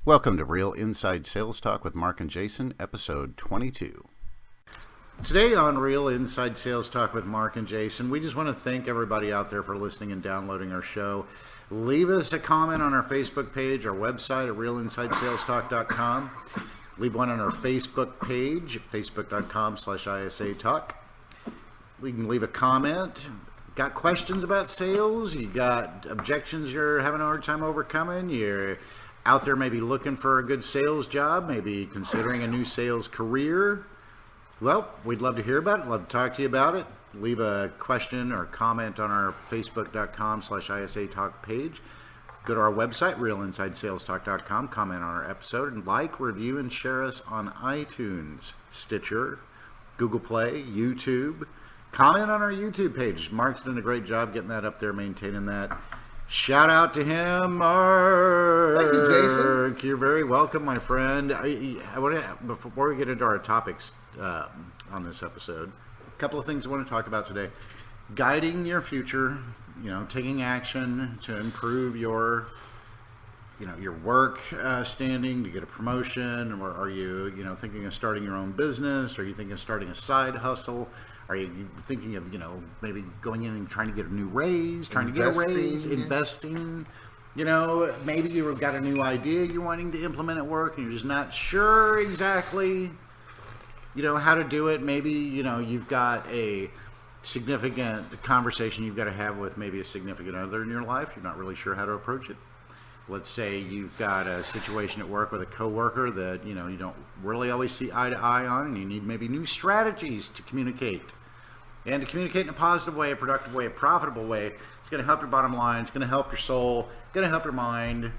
Welcome to Real Inside Sales Talk with Mark and Jason, episode 22. Today on Real Inside Sales Talk with Mark and Jason, we just want to thank everybody out there for listening and downloading our show. Leave us a comment on our Facebook page, our website at realinsidesalestalk.com. Leave one on our Facebook page at facebook.com/ISA Talk. You can leave a comment. Got questions about sales? You got objections you're having a hard time overcoming? You're out there maybe looking for a good sales job, maybe considering a new sales career? Well, we'd love to hear about it. Love to talk to you about it. Leave a question or comment on our facebook.com/ISA Talk page. Go to our website, realinsidesalestalk.com, comment on our episode, and like, review, and share us on iTunes, Stitcher, Google Play, YouTube. Comment on our YouTube page. Mark's done a great job getting that up there, maintaining that. Shout out to him, Mark. Thank you, Jason. You're very welcome, my friend. I want to, before we get into our topics on this episode, a couple of things I want to talk about today. Guiding your future, taking action to improve your work standing, to get a promotion, or are you, thinking of starting your own business? Are you thinking of starting a side hustle? Are you thinking of, maybe going in and trying to get a new raise, investing? Maybe you've got a new idea you're wanting to implement at work and you're just not sure exactly, how to do it. Maybe, you've got a significant conversation you've got to have with maybe a significant other in your life. You're not really sure how to approach it. Let's say you've got a situation at work with a coworker that, you don't really always see eye to eye on, and you need maybe new strategies to communicate. And to communicate in a positive way, a productive way, a profitable way. It's going to help your bottom line. It's going to help your soul. It's going to help your mind.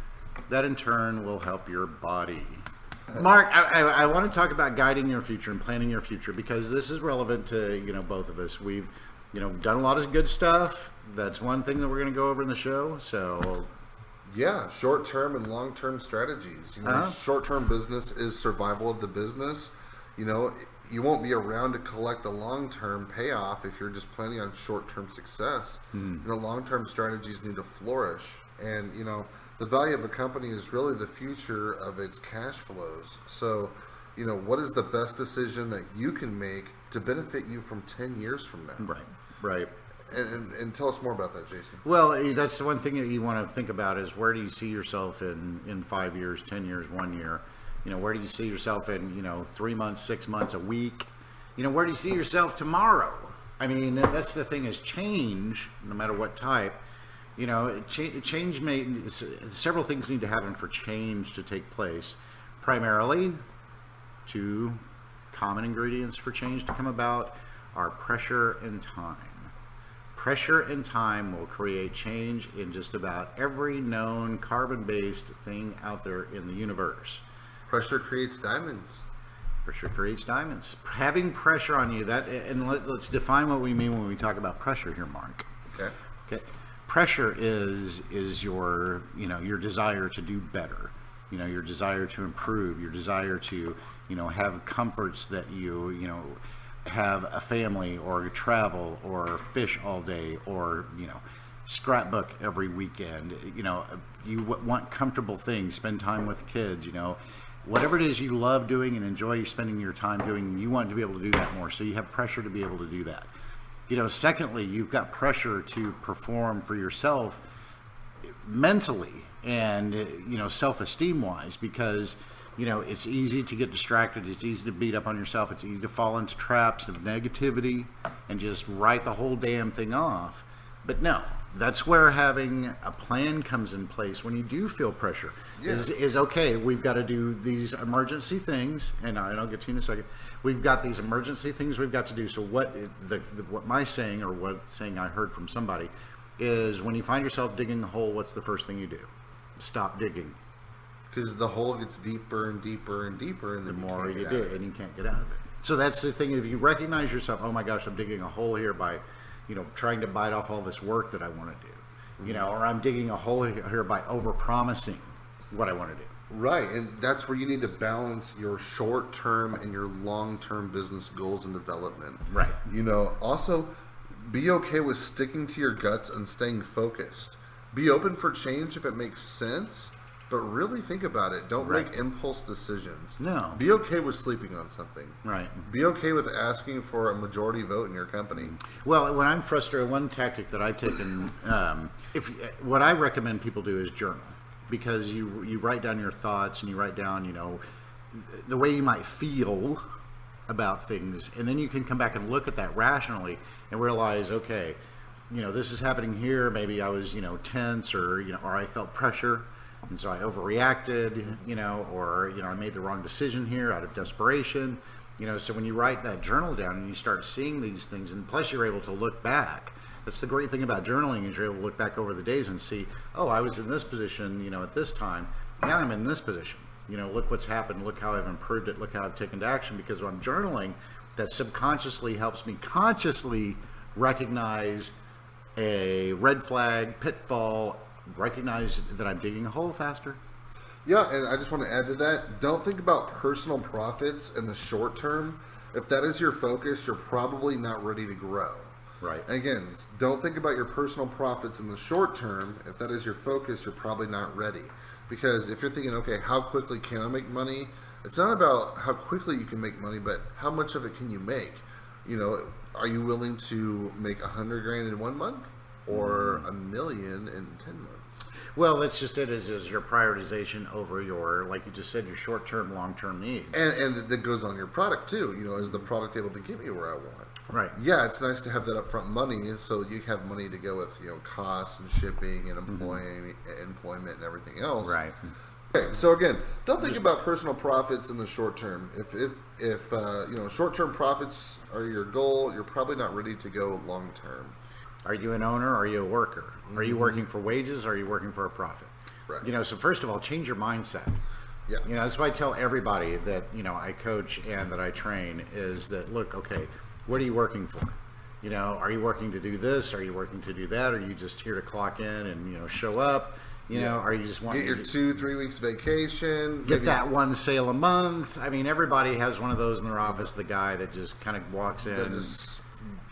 That in turn will help your body. Mark, I want to talk about guiding your future and planning your future, because this is relevant to, both of us. We've, done a lot of good stuff. That's one thing that we're going to go over in the show. So yeah, short-term and long-term strategies. Short-term business is survival of the business. You won't be around to collect the long-term payoff if you're just planning on short-term success. Long-term strategies need to flourish. And, the value of a company is really the future of its cash flows. So, what is the best decision that you can make to benefit you from 10 years from now? Right. And tell us more about that, Jason. Well, that's the one thing that you want to think about is, where do you see yourself in 5 years, 10 years, 1 year? Where do you see yourself in, 3 months, 6 months, a week? Where do you see yourself tomorrow? I mean, that's the thing, is change, no matter what type. Change several things need to happen for change to take place. Primarily, two common ingredients for change to come about are pressure and time. Pressure and time will create change in just about every known carbon-based thing out there in the universe. Pressure creates diamonds. Pressure creates diamonds. Having pressure on you, let's define what we mean when we talk about pressure here, Mark. Okay. Pressure is your, your desire to do better. Your desire to improve, your desire to, have comforts that you have a family, or travel, or fish all day, or scrapbook every weekend. You want comfortable things, spend time with kids, whatever it is you love doing and enjoy spending your time doing, you want to be able to do that more. So you have pressure to be able to do that. Secondly, you've got pressure to perform for yourself mentally and self-esteem wise, because it's easy to get distracted. It's easy to beat up on yourself. It's easy to fall into traps of negativity and just write the whole damn thing off. But no, that's where having a plan comes in place when you do feel pressure. Yeah. Is okay, we've got to do these emergency things, and I'll get to you in a second. We've got these emergency things we've got to do. So what my saying, or what saying I heard from somebody, is when you find yourself digging a hole, what's the first thing you do? Stop digging. Because the hole gets deeper and deeper and deeper, and the more you dig, and you can't get out of it. So that's the thing. If you recognize yourself, oh my gosh, I'm digging a hole here by, trying to bite off all this work that I want to do, or I'm digging a hole here by over-promising what I want to do. Right, and that's where you need to balance your short-term and your long-term business goals and development. Right. Also, be okay with sticking to your guts and staying focused. Be open for change if it makes sense, But really think about it. Don't Right. make impulse decisions. No. Be okay with sleeping on something. Right. Be okay with asking for a majority vote in your company. Well, when I'm frustrated, one tactic that I've taken, what I recommend people do is journal, because you write down your thoughts and you write down, the way you might feel about things, and then you can come back and look at that rationally and realize, okay, this is happening here. Maybe I was, tense, or I felt pressure, and so I overreacted, or I made the wrong decision here out of desperation. So when you write that journal down and you start seeing these things, and plus you're able to look back. That's the great thing about journaling, is you're able to look back over the days and see, oh, I was in this position, at this time. Now I'm in this position. Look what's happened. Look how I've improved it. Look how I've taken to action. Because when I'm journaling, that subconsciously helps me consciously recognize a red flag, pitfall, recognize that I'm digging a hole faster. Yeah, and I just want to add to that, don't think about personal profits in the short term. If that is your focus, you're probably not ready to grow. Right. Again, don't think about your personal profits in the short term. If that is your focus, you're probably not ready. Because if you're thinking, okay, how quickly can I make money? It's not about how quickly you can make money, but how much of it can you make? Are you willing to make $100,000 in 1 month or $1 million in 10 months? Well, that's just it, is your prioritization over your, like you just said, your short-term, long-term needs. And that goes on your product too. Is the product able to get me where I want? Right. Yeah, it's nice to have that upfront money, so you have money to go with costs and shipping and employment and everything else. Right. Okay, so again, don't think about personal profits in the short term. If short-term profits are your goal, you're probably not ready to go long term. Are you an owner, or are you a worker? Are you working for wages, or are you working for a profit? Right. So first of all, change your mindset. Yeah. That's why I tell everybody that, I coach and that I train, is that, look, okay, what are you working for? Are you working to do this? Are you working to do that? Are you just here to clock in and, show up? Are you just wanting get your 2-3 weeks vacation? Get that one sale a month? I mean, everybody has one of those in their office, the guy that just kind of walks in.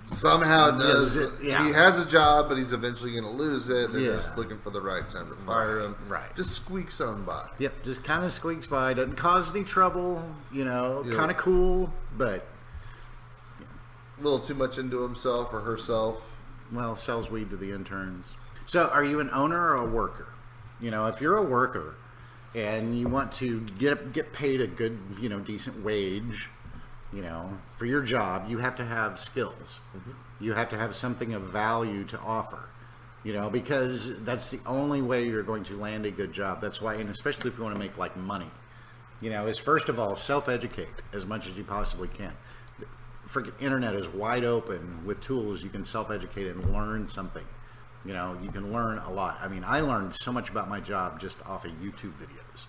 Somehow does it. Yeah. He has a job, but he's eventually going to lose it. They're just looking for the right time to fire him. Right. Just squeaks on by. Yep, just kind of squeaks by. Doesn't cause any trouble. Kind of cool, but a little too much into himself or herself. Well, sells weed to the interns. So, are you an owner or a worker? If you're a worker and you want to get paid a good, decent wage, for your job, you have to have skills. You have to have something of value to offer, because that's the only way you're going to land a good job. That's why, and especially if you want to make money, is first of all, self-educate as much as you possibly can. Internet is wide open with tools. You can self-educate and learn something. You can learn a lot. I mean, I learned so much about my job just off of YouTube videos.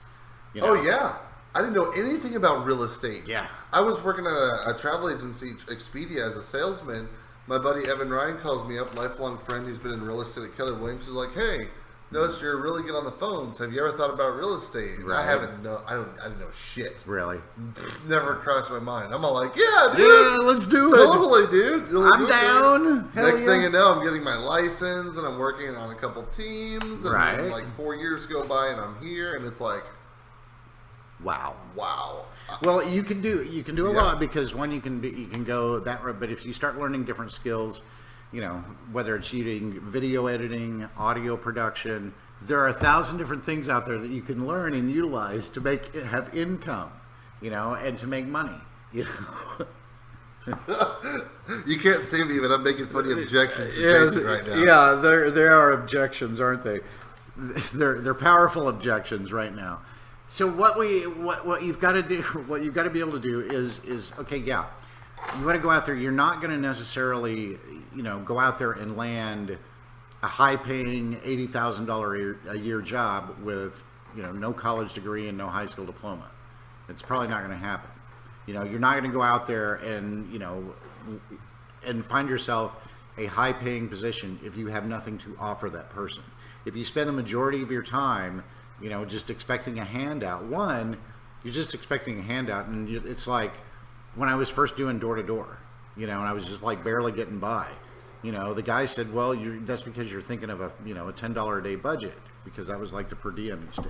Oh yeah. I didn't know anything about real estate. Yeah. I was working at a travel agency, Expedia, as a salesman. My buddy Evan Ryan calls me up, lifelong friend who's been in real estate at Keller Williams. He's like, "Hey, notice you're really good on the phones. Have you ever thought about real estate?" And Right. I didn't know shit. Really? Never crossed my mind. I'm all like, "Yeah, dude. Yeah, let's do it. Totally, dude. I'm down. Hell Next yeah. thing you know, I'm getting my license and I'm working on a couple teams. And Right. then, 4 years go by and I'm here, and it's like, Wow. wow. Well, you can do a Yeah. lot, because one, you can go that route, but if you start learning different skills, whether it's using video editing, audio production, there are 1,000 different things out there that you can learn and utilize to have income, and to make money. You can't see me, but I'm making funny objections to Jason right now. Yeah, there are objections, aren't they? They're powerful objections right now. So what you've got to do, what you've got to be able to do is okay, yeah, you want to go out there. You're not going to necessarily, go out there and land a high-paying $80,000 a year job with, no college degree and no high school diploma. It's probably not going to happen. You're not going to go out there and, and find yourself a high-paying position if you have nothing to offer that person. If you spend the majority of your time, just expecting a handout, you're just expecting a handout, and it's like when I was first doing door-to-door, and I was just barely getting by. The guy said, well, that's because you're thinking of a $10 a day budget, because that was the per diem each day.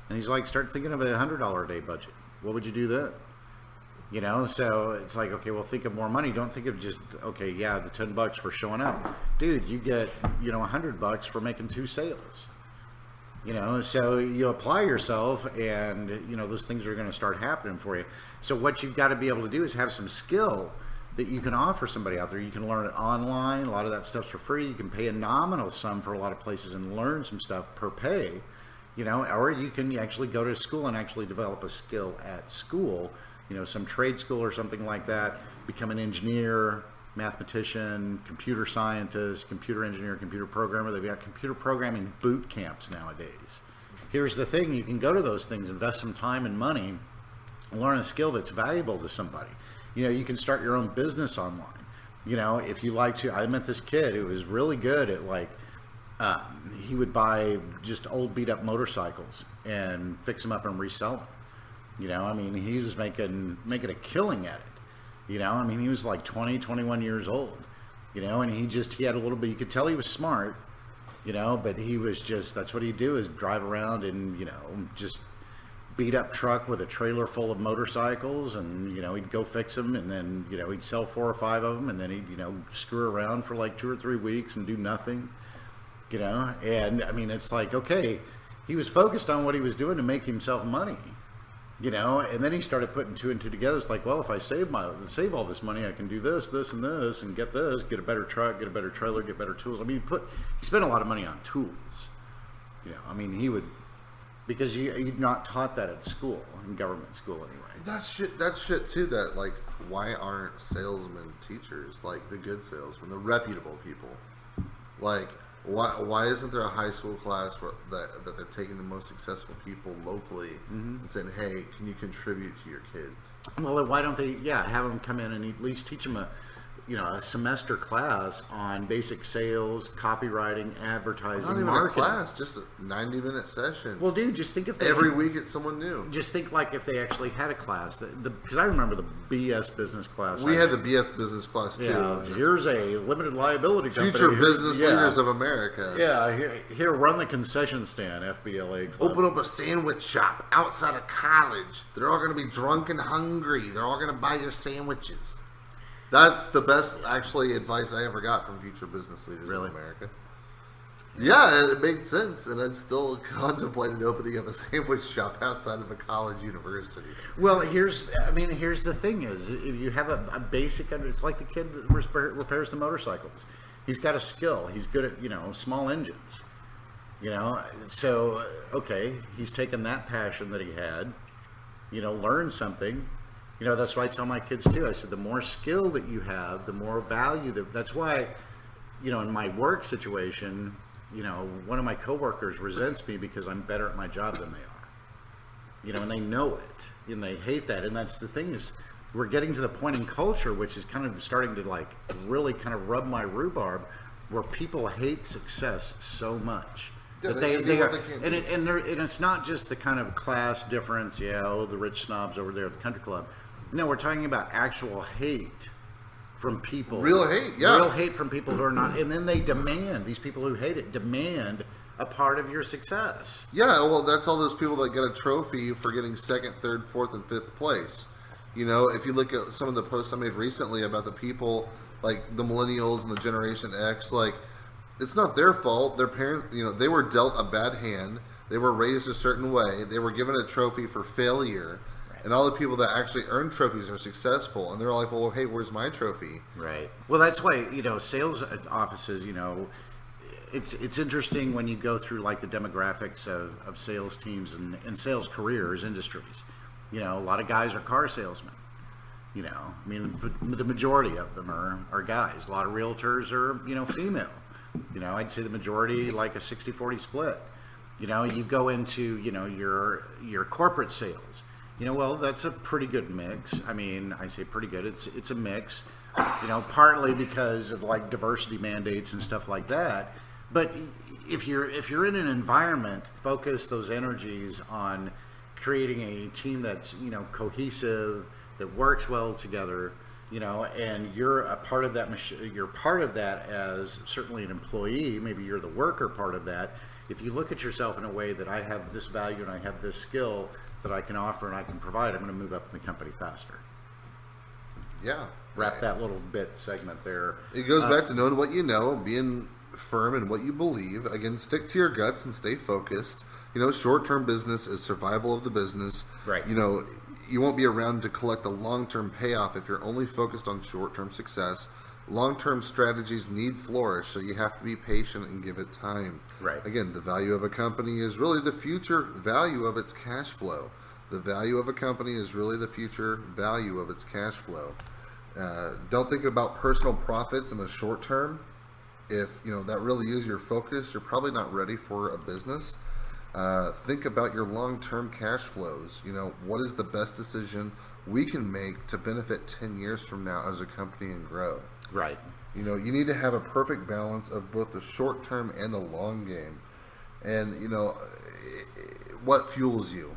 And he's like, start thinking of a $100 a day budget. What would you do then? You know, so it's like, okay, well, think of more money. Don't think of just, okay, yeah, the $10 for showing up. Dude, you get, you know, $100 for making 2 sales. You know, so you apply yourself and, you know, those things are going to start happening for you. So what you've got to be able to do is have some skill that you can offer somebody out there. You can learn it online. A lot of that stuff's for free. You can pay a nominal sum for a lot of places and learn some stuff per pay, you know, or you can actually go to school and actually develop a skill at school, you know, some trade school or something like that, become an engineer, mathematician, computer scientist, computer engineer, computer programmer. They've got computer programming boot camps nowadays. Here's the thing, you can go to those things, invest some time and money, learn a skill that's valuable to somebody. You know, you can start your own business online. You know, if you like to, I met this kid who was really good at like, he would buy just old beat up motorcycles and fix them up and resell them. You know, I mean, he was making a killing at it. You know, I mean, he was like 20, 21 years old, you know, and he had a little bit, you could tell he was smart, you know, but he was just, that's what he'd do is drive around and, you know, just beat up truck with a trailer full of motorcycles, and, you know, he'd go fix them, and then, you know, he'd sell 4 or 5 of them, and then he'd, you know, screw around for like 2 or 3 weeks and do nothing, you know. And I mean, it's like, okay, he was focused on what he was doing to make himself money. You know, and then he started putting 2 and 2 together. It's like, well, if I save all this money, I can do this, this, and this, and get this, get a better truck, get a better trailer, get better tools. I mean, he spent a lot of money on tools. You know, I mean, he would, because you're not taught that at school, in government school anyway. That's shit too. That, like, why aren't salesmen teachers, like the good salesmen, the reputable people? Like, why isn't there a high school class that they're taking the most successful people locally and saying, hey, can you contribute to your kids? Well, why don't they, have them come in and at least teach them a semester class on basic sales, copywriting, advertising, Not even marketing. a class, just a 90-minute session. Well, dude, just think if they every week it's someone new. Just think like if they actually had a class, because I remember the BS business class. We had the BS business class too. Yeah, here's a limited liability company. Future business leaders of America. Yeah, here, run the concession stand, FBLA Club. Open up a sandwich shop outside of college. They're all going to be drunk and hungry. They're all going to buy your sandwiches. That's the best, actually, advice I ever got from future business leaders in America. Yeah, it made sense, and I'm still contemplating opening up a sandwich shop outside of a college university. Well, here's the thing is, if you have a basic, it's like the kid that repairs the motorcycles. He's got a skill. He's good at, small engines. You know, so, okay, he's taken that passion that he had, learned something. You know, that's what I tell my kids too. I said, the more skill that you have, the more value. That's why, in my work situation, one of my coworkers resents me because I'm better at my job than they are. And they know it, and they hate that. And that's the thing is, we're getting to the point in culture, which is kind of starting to like really kind of rub my rhubarb, where people hate success so much. Yeah, But and it's not just the kind of class difference. The rich snobs over there at the country club. No, we're talking about actual hate from people. Real hate, yeah. Real hate from people who are not, and then they demand, these people who hate it demand a part of your success. Yeah, well, that's all those people that get a trophy for getting 2nd, 3rd, 4th, and 5th place. If you look at some of the posts I made recently about the people, like the millennials and the Generation X, like, it's not their fault. Their parents, they were dealt a bad hand. They were raised a certain way. They were given a trophy for failure. Right. And all the people that actually earn trophies are successful. And they're like, well, hey, where's my trophy? Right. Well, that's why, sales offices, it's interesting when you go through like the demographics of sales teams and sales careers, industries. A lot of guys are car salesmen. The majority of them are guys. A lot of realtors are, female. I'd say the majority, like a 60-40 split. You go into, your corporate sales. Well, that's a pretty good mix. I mean, I say pretty good. It's a mix, partly because of like diversity mandates and stuff like that. But if you're in an environment, focus those energies on creating a team that's, cohesive, that works well together. And you're a part of that. You're part of that as certainly an employee. Maybe you're the worker part of that. if you look at yourself in a way that I have this value and I have this skill that I can offer and I can provide, I'm going to move up in the company faster. Yeah. Wrap that little bit segment there. It goes back to knowing what you know, being firm in what you believe. Again, stick to your guts and stay focused. Short-term business is survival of the business. Right. You won't be around to collect the long-term payoff if you're only focused on short-term success. Long-term strategies need flourish, so you have to be patient and give it time. Right. Again, the value of a company is really the future value of its cash flow. The value of a company is really the future value of its cash flow. Don't think about personal profits in the short term. If that really is your focus, you're probably not ready for a business. Think about your long-term cash flows. What is the best decision we can make to benefit 10 years from now as a company and grow? Right. You need to have a perfect balance of both the short term and the long game. And what fuels you?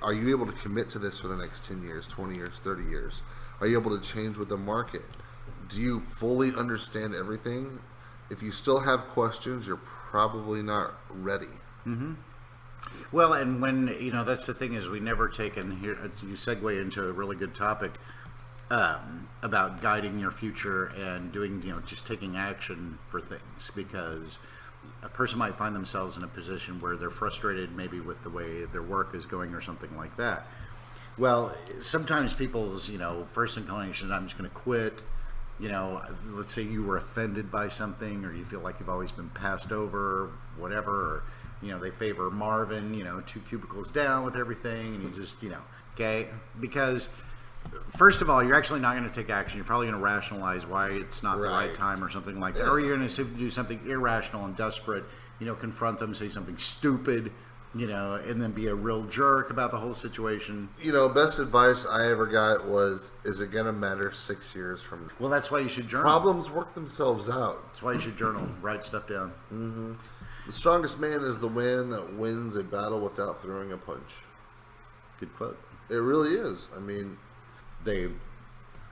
Are you able to commit to this for the next 10 years, 20 years, 30 years? Are you able to change with the market? Do you fully understand everything? If you still have questions, you're probably not ready. Mm-hmm. Well, and when, that's the thing is we never take, and here you segue into a really good topic about guiding your future and doing, just taking action for things, because a person might find themselves in a position where they're frustrated maybe with the way their work is going or something like that. Well, sometimes people's, first inclination is I'm just going to quit. Let's say you were offended by something, or you feel like you've always been passed over, whatever, or, they favor Marvin, 2 cubicles down with everything, and you just, okay? Because, first of all, you're actually not going to take action. You're probably going to rationalize why it's not the right time or something like that. Or you're going to do something irrational and desperate, confront them, say something stupid, and then be a real jerk about the whole situation. Best advice I ever got was, is it going to matter 6 years from now? Well, that's why you should journal. Problems work themselves out. That's why you should journal, write stuff down. Mm-hmm. The strongest man is the man that wins a battle without throwing a punch. Good quote. It really is. I mean, they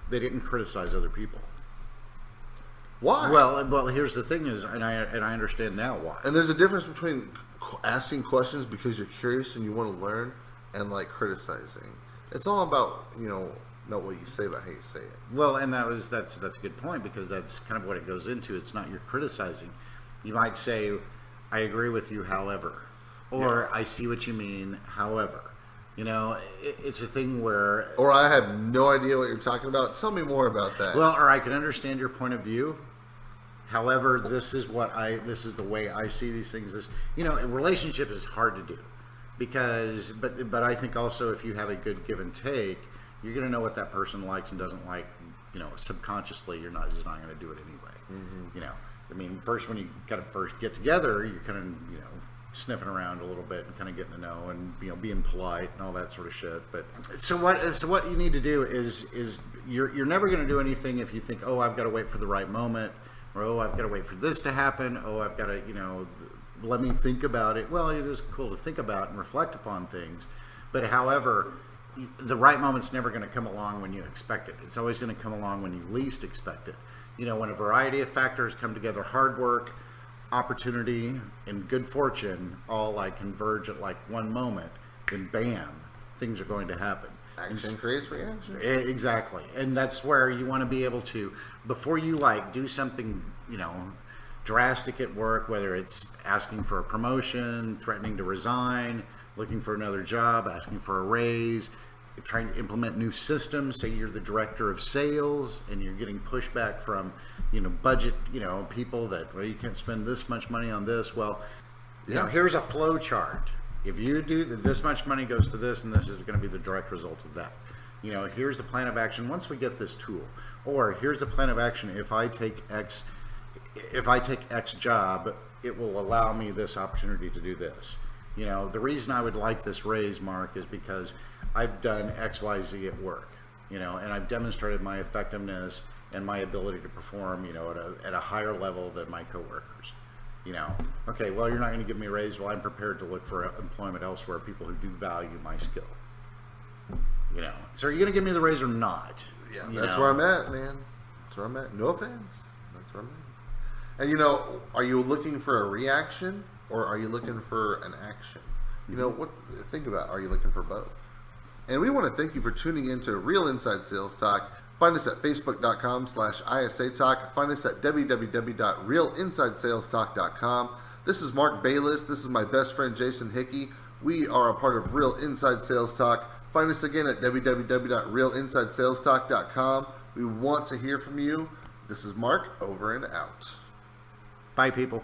didn't criticize other people. Why? Well, here's the thing is, and I understand now why. And there's a difference between asking questions because you're curious and you want to learn, and like criticizing. It's all about not what you say, but how you say it. Well, and that's a good point, because that's kind of what it goes into. It's not you're criticizing. You might say, I agree with you, however, or I see what you mean, however. It's a thing where... Or I have no idea what you're talking about. Tell me more about that. Well, or I can understand your point of view. However, this is the way I see these things. A relationship is hard to do because, but I think also if you have a good give and take, you're going to know what that person likes and doesn't like. Subconsciously, you're just not going to do it anyway. Mm-hmm. First when you kind of first get together, you're kind of, sniffing around a little bit and kind of getting to know and being polite and all that sort of shit. But so what you need to do is you're never going to do anything if you think, oh, I've got to wait for the right moment, or oh, I've got to wait for this to happen, oh, I've got to let me think about it. Well, it is cool to think about and reflect upon things, but however, the right moment's never going to come along when you expect it. It's always going to come along when you least expect it. When a variety of factors come together, hard work, opportunity, and good fortune all converge at one moment, then bam, things are going to happen. Action creates reaction. Exactly. And that's where you want to be able to, before you do something, drastic at work, whether it's asking for a promotion, threatening to resign, looking for another job, asking for a raise, trying to implement new systems. Say you're the director of sales and you're getting pushback from budget people that, well, you can't spend this much money on this. Well, here's a flow chart. If you do this much money goes to this, and this is going to be the direct result of that. Here's the plan of action once we get this tool, or here's the plan of action if I take X job, it will allow me this opportunity to do this. The reason I would like this raise, Mark, is because I've done XYZ at work, and I've demonstrated my effectiveness and my ability to perform, at a higher level than my coworkers. Okay, well, you're not going to give me a raise. Well, I'm prepared to look for employment elsewhere, people who do value my skill. So are you going to give me the raise or not? Yeah, that's where I'm at, man. That's where I'm at. No offense. That's where I'm at. And are you looking for a reaction or are you looking for an action? You know, think about, are you looking for both? And we want to thank you for tuning in to Real Inside Sales Talk. Find us at facebook.com/ISA Talk. Find us at www.realinsidesalestalk.com. This is Mark Bayless. This is my best friend, Jason Hickey. We are a part of Real Inside Sales Talk. Find us again at www.realinsidesalestalk.com. We want to hear from you. This is Mark, over and out. Bye, people.